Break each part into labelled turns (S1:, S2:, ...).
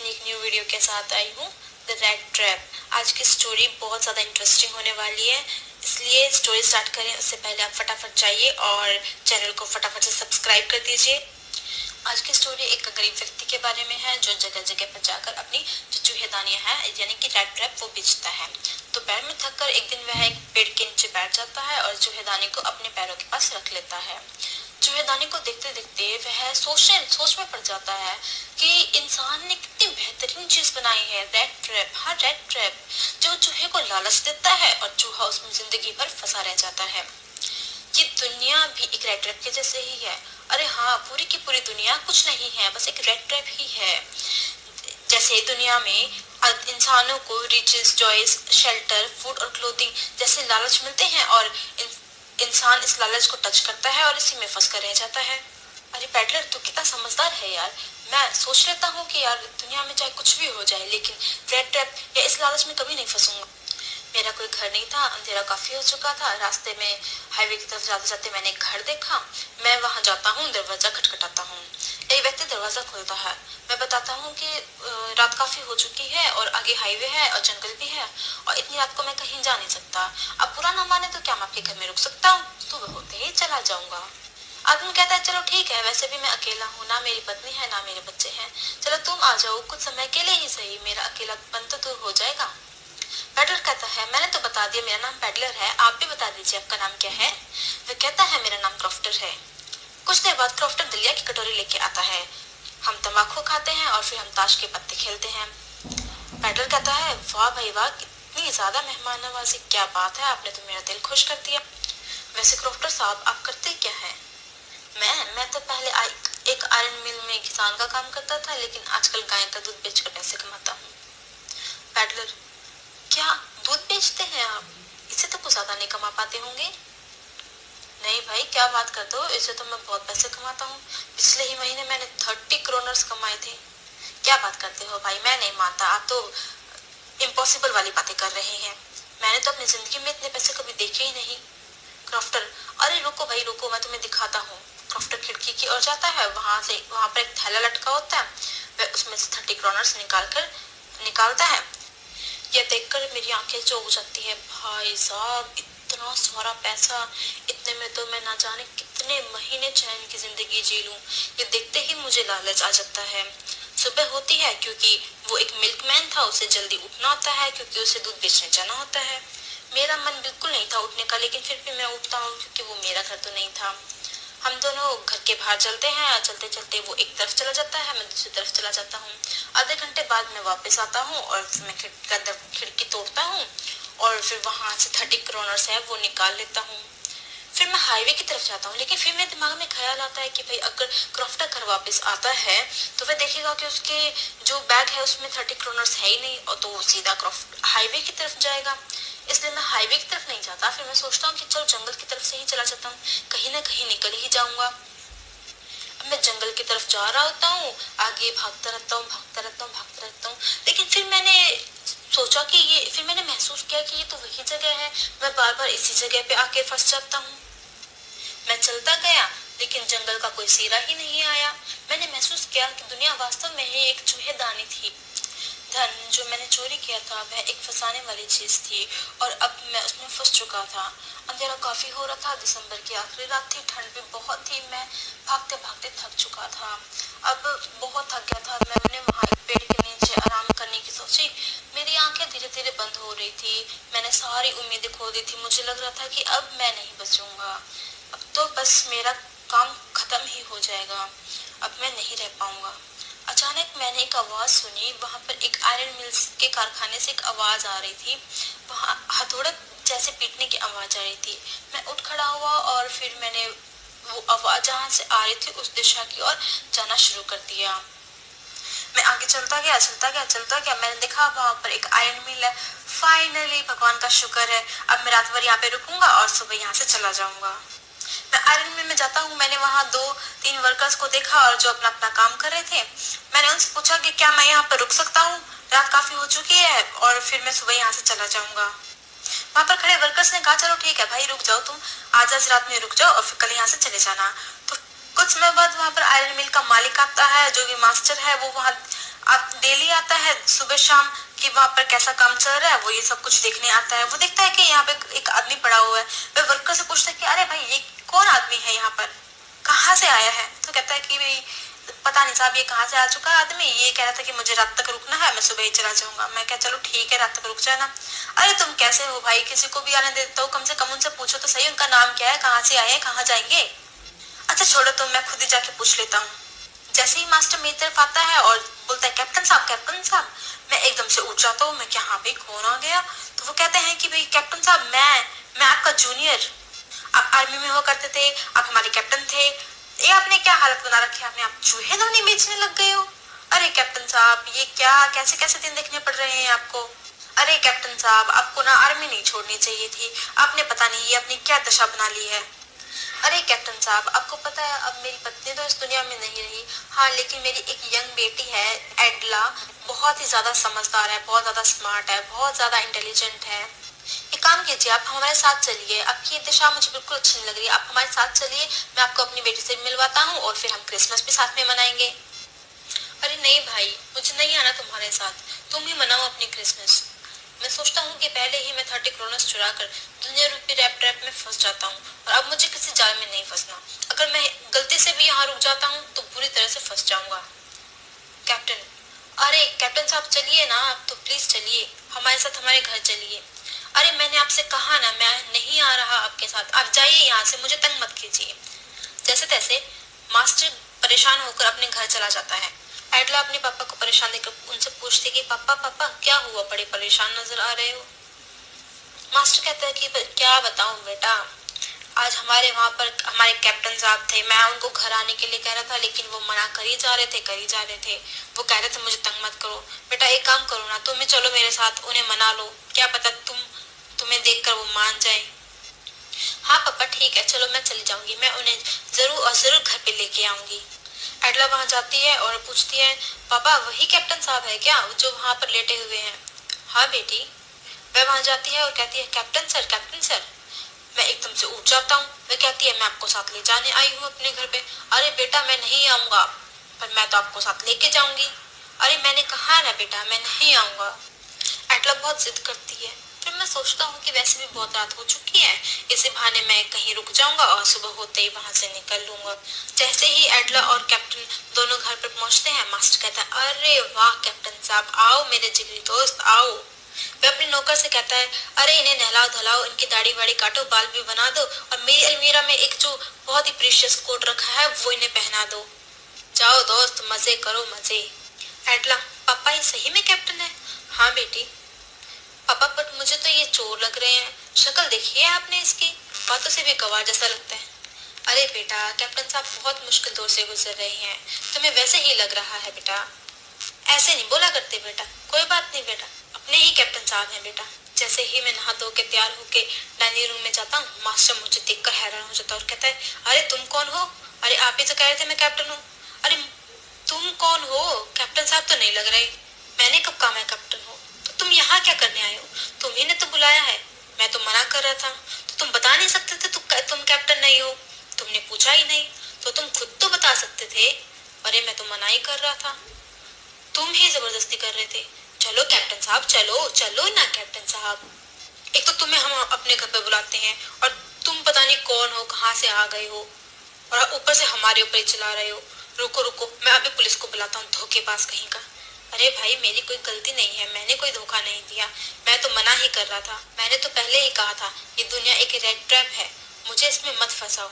S1: एक new video के साथ आई हूँ, द रेड ट्रैप। आज की स्टोरी बहुत ज़्यादा इंटरेस्टिंग होने वाली है, इसलिए स्टोरी स्टार्ट करें उससे पहले आप फटाफट जाइए और चैनल को फटाफट से सब्सक्राइब कर दीजिए। आज की स्टोरी एक गरीब व्यक्ति के बारे में है जो जगह जगह पर जाकर अपनी जो चूहेदानियां हैं यानी कि रेड ट्रैप वो बेचता है। दोपहर में थककर एक दिन वह एक पेड़ के नीचे बैठ जाता है और चूहेदानी को अपने पैरों के पास रख लेता है। चूहेदानी को देखते देखते वह सोच में पड़ जाता है कि इंसान ने कितनी बेहतरीन चीज बनाई है, रेड ट्रैप। हाँ, रेड ट्रैप जो चूहे को लालच देता है और चूहा उसमें जिंदगी भर फंसा रह जाता है। ये दुनिया भी एक रेड ट्रैप के जैसे ही है। अरे हाँ, पूरी की पूरी दुनिया कुछ नहीं है, बस एक रेड ट्रैप ही है। जैसे दुनिया में इंसानों को रिचेस, जॉयज, शेल्टर, फूड और क्लोथिंग जैसे लालच मिलते हैं और इंसान इस लालच को टच करता है और इसी में फंस कर रह जाता है। अरे पैडलर, तू कितना समझदार है यार। मैं सोच लेता हूँ कि यार दुनिया में चाहे कुछ भी हो जाए लेकिन रेड ट्रैप या इस लालच में कभी नहीं फंसूंगा। मेरा कोई घर नहीं था, अंधेरा काफी हो चुका था। रास्ते में हाईवे की तरफ जाते जाते मैंने एक घर देखा। मैं वहां जाता हूँ, दरवाजा खटखटाता हूँ। एक व्यक्ति दरवाजा खोलता है। मैं बताता हूँ कि रात काफी हो चुकी है और आगे हाईवे है और जंगल भी है और इतनी रात को मैं कहीं जा नहीं सकता। अब बुरा ना माने तो क्या मैं आपके घर में रुक सकता हूँ? सुबह होते ही चला जाऊंगा। आदमी कहता है चलो ठीक है, वैसे भी मैं अकेला हूँ, ना मेरी पत्नी है ना मेरे बच्चे हैं। चलो तुम आ जाओ, कुछ समय के लिए ही सही, मेरा अकेलापन तो दूर हो जाएगा। पैडलर कहता है मैंने तो बता दिया, मेरा नाम पैडलर है, आप भी बता दीजिए आपका नाम क्या है। वह कहता है मेरा नाम क्रॉफ्टर है। कुछ देर बाद क्रॉफ्टर दलिया की कटोरी लेके आता है। हम तंबाकू खाते हैं और फिर हम ताश के पत्ते खेलते हैं। पैडलर कहता है वाह भाई वाह, कितनी ज्यादा मेहमान नवाजी, क्या बात है, आपने तो मेरा दिल खुश कर दिया। वैसे क्रॉफ्टर साहब आप करते क्या है? मैं तो पहले एक आयरन मिल में किसान का काम करता था, लेकिन आजकल गाय का दूध बेचकर पैसे कमाता हूँ। पैडलर क्या दूध बेचते हैं आप? इससे तो कुछ ज्यादा नहीं कमा पाते होंगे। नहीं भाई, क्या बात करते हो, इससे तो मैं बहुत पैसे कमाता हूँ। पिछले ही महीने मैंने 30 क्रोनर्स कमाए थे। क्या बात करते हो भाई, मैं नहीं मानता, आप तो इम्पॉसिबल वाली बातें कर रहे हैं। मैंने तो अपनी जिंदगी में इतने पैसे कभी देखे ही नहीं। क्रॉफ्टर अरे रुको भाई रुको, मैं तुम्हें दिखाता हूँ। क्रॉफ्टर खिड़की की ओर जाता है। वहां पर एक थैला लटका होता है। वह उसमें से 30 क्रोनर्स निकालता है। यह देखकर मेरी आंखें चौंक जाती है। भाई साहब, इतना सारा पैसा, इतने में तो मैं ना जाने कितने महीने चैन की जिंदगी जी लूं। ये देखते ही मुझे लालच आ जाता है। सुबह होती है क्योंकि वो एक मिल्कमैन था, उसे जल्दी उठना होता है क्योंकि उसे दूध बेचने जाना होता है। मेरा मन बिल्कुल नहीं था उठने का, लेकिन फिर भी मैं उठता हूँ क्योंकि वो मेरा घर तो नहीं था। हम दोनों घर के बाहर चलते हैं। चलते चलते वो एक तरफ चला जाता है, मैं दूसरी तरफ चला जाता हूँ। आधे घंटे बाद मैं वापस आता हूँ और फिर मैं खिड़की तोड़ता हूँ और फिर वहां से 30 क्रोनर्स है वो निकाल लेता हूँ। फिर मैं हाईवे की तरफ जाता हूँ, लेकिन फिर मेरे दिमाग में ख्याल आता है कि भाई अगर क्रॉफ्टर घर वापस आता है तो वह देखेगा कि उसके जो बैग है उसमें 30 क्रोनर्स है ही नहीं, और तो वो सीधा हाईवे की तरफ जाएगा। इसलिए मैं हाईवे की तरफ नहीं जाता। फिर मैं सोचता हूँ कि चलो जंगल की तरफ से ही चला जाता हूँ, कहीं ना कहीं निकल ही जाऊंगा। अब मैं जंगल की तरफ जा रहा होता हूँ, आगे भागता रहता हूँ, लेकिन फिर मैंने महसूस किया कि ये तो वही जगह है। मैं बार बार इसी जगह पे आके फंस जाता हूँ। मैं चलता गया लेकिन जंगल का कोई सिरा ही नहीं आया। मैंने महसूस किया कि दुनिया वास्तव में ही एक चूहेदानी थी। धन जो मैंने चोरी किया था वह एक फंसाने वाली चीज थी और अब मैं उसमें फंस चुका था। अंधेरा काफी हो रहा था, दिसंबर की आखिरी रात थी, ठंड भी बहुत थी। मैं भागते भागते थक चुका था, अब बहुत थक गया था। मैंने वहां एक पेड़ के नीचे आराम करने की सोची। मेरी आंखें धीरे धीरे बंद हो रही थी। मैंने सारी उम्मीदें खो दी थी। मुझे लग रहा था कि अब मैं नहीं बचूंगा, अब तो बस मेरा काम खत्म ही हो जाएगा, अब मैं नहीं रह पाऊंगा। अचानक मैंने एक आवाज सुनी। वहां पर एक आयरन मिल्स के कारखाने से एक आवाज आ रही थी। वहां हथौड़ा जैसे पीटने की आवाज आ रही थी। मैं उठ खड़ा हुआ और फिर मैंने वो आवाज जहां से आ रही थी उस दिशा की ओर जाना शुरू कर दिया। मैं आगे चलता गया। मैंने देखा वहां पर एक आयरन मिल है। फाइनली, भगवान का शुक्र है, अब मैं रात भर यहाँ पे रुकूंगा और सुबह यहाँ से चला जाऊंगा। मैं आयरन मिल में जाता हूँ। मैंने वहां 2-3 वर्कर्स को देखा और जो अपना अपना काम कर रहे थे। मैंने उनसे पूछा कि क्या मैं यहाँ पर रुक सकता हूँ, रात काफी हो चुकी है और फिर मैं सुबह यहाँ से चला जाऊंगा। वहां पर खड़े वर्कर्स ने कहा चलो ठीक है भाई, रुक जाओ तुम, आज रात में रुक जाओ और फिर कल यहाँ से चले जाना। तो कुछ समय बाद वहां पर आयरन मिल का मालिक आता है, जो भी मास्टर है, वो वहां आप डेली आता है सुबह शाम कि वहाँ पर कैसा काम चल रहा है, वो ये सब कुछ देखने आता है। वो देखता है कि यहाँ पे एक आदमी पड़ा हुआ है। वह वर्कर से पूछता है कि अरे भाई ये कौन आदमी है, यहाँ पर कहाँ से आया है? तो कहता है कि भाई पता नहीं साहब ये कहाँ से आ चुका है आदमी, ये कह रहा था कि मुझे रात तक रुकना है, मैं सुबह ही चला जाऊंगा। मैं क्या चलो ठीक है रात तक रुक जाना। अरे तुम कैसे हो भाई, किसी को भी आने देते हो, कम से कम उनसे पूछो तो सही उनका नाम क्या है, कहाँ से आए हैं, कहाँ जाएंगे। अच्छा छोड़ो तो मैं खुद ही जाके पूछ लेता हूँ। जैसे ही मास्टर मेरी तरफ आता है और बोलता है कैप्टन साहब कैप्टन साहब, मैं एकदम से उठ जाता हूँ। मैं क्या हाँ भाई कौन आ गया? तो वो कहते हैं कि भाई कैप्टन साहब मैं आपका जूनियर, आप आर्मी में हुआ करते थे, आप हमारे कैप्टन थे। ये आपने क्या हालत बना रखी है, आपने आप चूहे दानी बेचने लग गए हो। अरे कैप्टन साहब ये क्या कैसे कैसे दिन देखने पड़ रहे हैं आपको। अरे कैप्टन साहब आपको ना आर्मी नहीं छोड़नी चाहिए थी, आपने पता नहीं ये अपनी क्या दशा बना ली है। अरे कैप्टन साहब आपको पता है अब मेरी पत्नी तो इस दुनिया में नहीं रही, हाँ लेकिन मेरी एक यंग बेटी है एडला, बहुत ही ज्यादा समझदार है, बहुत ज्यादा स्मार्ट है, बहुत ज्यादा इंटेलिजेंट है। एक काम कीजिए आप हमारे साथ चलिए, आपकी ये दिशा मुझे बिल्कुल अच्छी नहीं लग रही है, आप हमारे साथ चलिए, मैं आपको अपनी बेटी से मिलवाता हूँ और फिर हम क्रिसमस भी साथ में मनाएंगे। अरे नहीं भाई मुझे नहीं आना तुम्हारे साथ, तुम ही मनाओ अपनी क्रिसमस। मैं सोचता हूँ कि पहले ही मैं 30 क्रोनस चुरा कर दुनिया रूपी रैप ट्रैप में फंस जाता हूँ और अब मुझे किसी जाल में नहीं फंसना। अगर मैं गलती से भी यहाँ रुक जाता हूँ तो पूरी तरह से फंस जाऊंगा। कैप्टन अरे कैप्टन साहब चलिए ना, आप तो प्लीज चलिए हमारे साथ, हमारे घर चलिए। अरे मैंने आपसे कहा ना मैं नहीं आ रहा आपके साथ, आप जाइए यहाँ से, मुझे तंग मत कीजिए। जैसे तैसे मास्टर परेशान होकर अपने घर चला जाता है। एडला अपने पापा को परेशान देखकर उनसे पूछती कि पापा पापा क्या हुआ, बड़े परेशान नजर आ रहे हो। मास्टर कहता है कि क्या बताऊं बेटा, आज हमारे वहां पर हमारे कैप्टन साहब थे, मैं उनको घर आने के लिए कह रहा था लेकिन वो मना कर ही जा रहे थे। वो कह रहे थे मुझे तंग मत करो। बेटा एक काम करो ना, तुम ही चलो मेरे साथ, उन्हें मना लो, क्या पता तुम्हें देखकर वो मान जाए। हाँ पापा ठीक है चलो मैं चली जाऊंगी, मैं उन्हें जरूर और जरूर घर पे लेके आऊंगी। एडला वहां जाती है और पूछती है पापा वही कैप्टन साहब है क्या जो वहां पर लेटे हुए हैं? हाँ बेटी। वह वहां जाती है और कहती है कैप्टन सर कैप्टन सर। मैं एकदम से उठ जाता हूँ। वह कहती है मैं आपको साथ ले जाने आई हूँ अपने घर पे। अरे बेटा मैं नहीं आऊंगा, पर मैं तो आपको साथ लेके जाऊंगी। अरे मैंने कहा ना बेटा मैं नहीं आऊंगा। एटला बहुत जिद करती है। फिर मैं सोचता हूँ कि वैसे भी बहुत रात हो चुकी है, इसी बहाने मैं कहीं रुक जाऊंगा और सुबह होते ही वहां से निकल लूंगा। जैसे ही एडला और कैप्टन दोनों घर पर पहुंचते हैं, मास्टर कहता है अरे वाह कैप्टन साहब आओ मेरे जिगरी दोस्त आओ। वह अपने नौकर से कहता है अरे इन्हें नहलाओ धलाओ, इनकी दाढ़ी वाड़ी काटो, बाल भी बना दो और मेरी अलमीरा में एक जो बहुत ही प्रीशियस कोट रखा है वो इन्हें पहना दो। जाओ दोस्त मजे करो मजे। एडला पापा ये सही में कैप्टन है? हाँ बेटी। पापा बट मुझे तो ये चोर लग रहे हैं, शक्ल देखी है आपने इसकी, बातों से भी गवार जैसा लगता है। अरे बेटा कैप्टन साहब बहुत मुश्किल दौर से गुजर रहे हैं, तुम्हें वैसे ही लग रहा है बेटा। ऐसे नहीं बोला करते बेटा, कोई बात नहीं बेटा, अपने ही कैप्टन साहब हैं बेटा। जैसे ही मैं नहा धो के तैयार होके डाइनिंग रूम में जाता हूँ, मास्टर मुझे देखकर हैरान हो जाता है और कहता है अरे तुम कौन हो? अरे आप ही तो कह रहे थे मैं कैप्टन हूँ। अरे तुम कौन हो? कैप्टन साहब तो नहीं लग रहे। मैंने कब कहा मैं कैप्टन हूँ? तो तुम यहाँ क्या करने आए हो? तुम्ही ने तो बुलाया है, मैं तो मना कर रहा था, तो तुम बता नहीं सकते थे तुम कैप्टन नहीं हो? तुमने पूछा ही नहीं तो तुम खुद तो बता सकते थे। अरे मैं तो मना ही कर रहा था, तुम ही जबरदस्ती कर रहे थे। चलो कैप्टन साहब चलो चलो ना कैप्टन साहब। एक तो तुम्हें हम अपने घर पे बुलाते हैं और तुम पता नहीं कौन हो, कहाँ से आ गए हो और ऊपर से हमारे ऊपर ही चला रहे हो। रुको रुको मैं अभी पुलिस को बुलाता हूँ, धोखेबाज कहीं का। अरे भाई मेरी कोई गलती नहीं है, मैंने कोई धोखा नहीं दिया, मैं तो मना ही कर रहा था। मैंने तो पहले ही कहा था ये दुनिया एक रेड ट्रैप है, मुझे इसमें मत फंसाओ।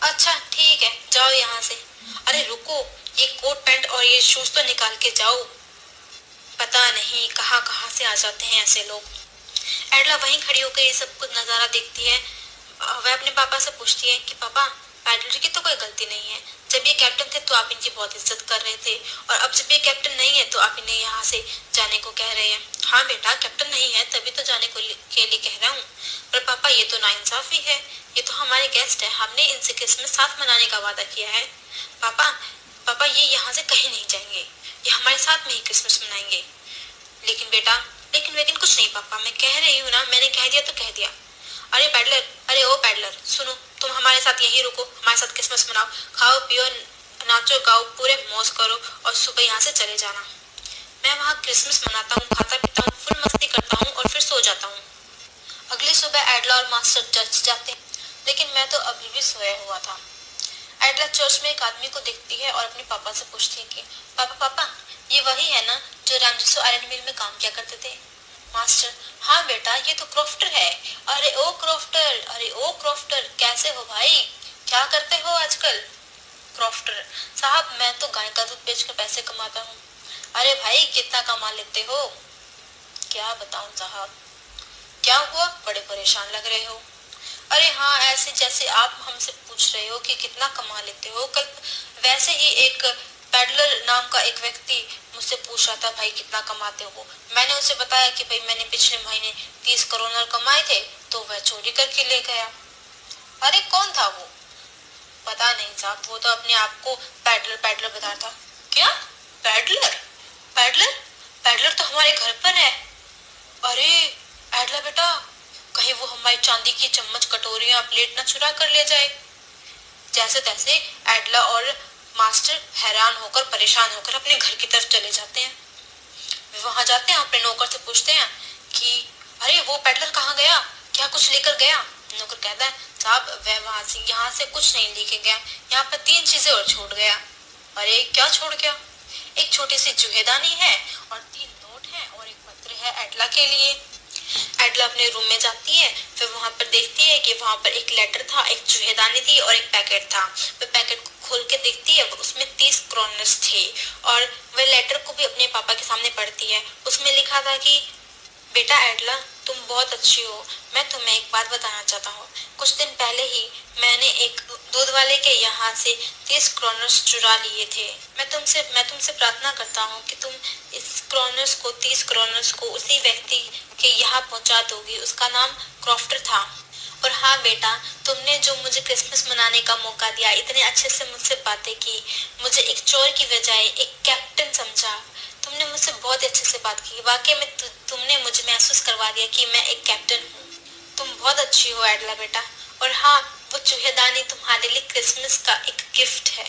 S1: अच्छा ठीक है जाओ यहाँ से। अरे रुको ये कोट पैंट और ये शूज तो निकाल के जाओ, पता नहीं कहाँ कहाँ से आ जाते हैं ऐसे लोग। एडला वहीं खड़ी होकर ये सब कुछ नजारा देखती है। वह अपने पापा से पूछती है कि पापा एडलर की तो कोई गलती नहीं है, जब ये कैप्टन थे तो आप इनकी बहुत इज्जत कर रहे थे और अब जब ये कैप्टन नहीं है तो आप इन्हें यहाँ से जाने को कह रहे हैं। हाँ बेटा कैप्टन नहीं है तभी तो जाने को के लिए कह रहा हूँ, पर पापा ये तो नाइंसाफी है, ये तो हमारे गेस्ट है, हमने इनसे क्रिसमस साथ मनाने का वादा किया है। पापा पापा ये यहाँ से कहीं नहीं जाएंगे, ये हमारे साथ में ही क्रिसमस मनाएंगे। लेकिन बेटा लेकिन कुछ नहीं पापा, मैं कह रही हूँ ना, मैंने कह दिया तो कह दिया। अरे पैडलर, अरे ओ पैडलर सुनो, तुम हमारे साथ यहीं रुको, हमारे साथ क्रिसमस मनाओ, खाओ पियो नाचो गाओ, पूरे मौज करो और सुबह यहाँ से चले जाना। मैं वहाँ क्रिसमस मनाता हूँ, खाता पीता हूँ, फुल मस्ती करता हूँ और फिर सो जाता हूँ। अगली सुबह एडला और मास्टर चर्च जाते हैं, लेकिन मैं तो अभी भी सोया हुआ था। एडला चर्च में एक आदमी को देखती है और अपने पापा से पूछती है कि पापा पापा, ये वही है ना जो रैमजेसो आयरन मिल में काम किया करते थे? मास्टर, हाँ बेटा, ये तो क्रॉफ्टर है। अरे ओ क्रॉफ्टर, अरे ओ क्रॉफ्टर, कैसे हो भाई, क्या करते हो आजकल? क्रॉफ्टर, साहब मैं तो गाय का दूध बेचकर पैसे कमाता हूँ। अरे भाई, कितना कमा लेते हो? क्या बताऊं साहब। क्या हुआ, बड़े परेशान लग रहे हो? अरे हाँ, ऐसे जैसे आप हमसे पूछ रहे हो कि कितना कमा लेते हो, कल वैसे ही एक पेडलर नाम का एक व्यक्ति मुझसे पूछ रहा था, भाई कितना कमाते हो? मैंने उसे बताया कि भाई मैंने पिछले महीने 30 करोड़ कमाए थे, तो वह चोरी करके ले गया। अरे कौन था वो? पता नहीं साहब, वो तो अपने आप को पैडलर पैडलर बता रहा था। क्या? पैडलर? पैडलर? पैडलर तो हमारे घर पर है। अरे एडला बेटा, कहीं वो हमारी चांदी की चम्मच, कटोरियां, प्लेट न चुरा कर ले जाए। जैसे तैसे एडला और मास्टर हैरान होकर, परेशान होकर अपने घर की तरफ चले जाते हैं। वे वहां जाते हैं, अपने नौकर से पूछते हैं कि अरे वो पेडलर कहाँ गया, क्या कुछ लेकर गया? नौकर कहता है, साहब वह वहां से यहाँ से कुछ नहीं लेके गया, यहाँ पर 3 चीजें और छोड़ गया। अरे क्या छोड़ गया? एक छोटी सी जुहेदानी है और 3 नोट है और एक पत्र है एडला के लिए। एडला अपने रूम में जाती है, फिर वहां पर देखती है कि वहां पर एक लेटर था, एक जुहेदानी थी और एक पैकेट था। वह पैकेट को खोल के देखती है, उसमें 30 क्रोनर्स थे और वह लेटर को भी अपने पापा के सामने पढ़ती है। उसमें लिखा था कि बेटा एडला, तुम बहुत अच्छी हो, मैं तुम्हें एक बात बताना चाहता हूँ। कुछ दिन पहले ही मैंने एक दूध वाले के यहाँ से 30 क्रोनर्स चुरा लिए थे। मैं तुमसे प्रार्थना करता हूँ कि तुम इस 30 क्रोनर्स को उसी व्यक्ति के यहाँ पहुँचा दोगी। उसका नाम क्रॉफ्टर था। और हाँ बेटा, तुमने जो मुझे क्रिसमस मनाने का मौका दिया, इतने अच्छे से मुझसे बातें की, मुझे एक चोर की बजाय एक कैप्टन समझा, तुमने मुझसे बहुत अच्छे से बात की। वाकई में तुमने मुझे महसूस करवा दिया कि मैं एक कैप्टन हूँ। तुम बहुत अच्छी हो एडला बेटा। और हाँ, वो चूहेदानी तुम्हारे लिए क्रिसमस का एक गिफ्ट है।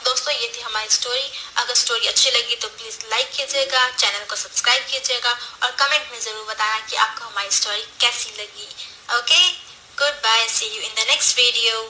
S1: दोस्तों, ये थी हमारी स्टोरी। अगर स्टोरी अच्छी लगी तो प्लीज लाइक कीजिएगा, चैनल को सब्सक्राइब कीजिएगा और कमेंट में जरूर बताना कि आपको हमारी स्टोरी कैसी लगी। Okay, good bye, see you in the next video.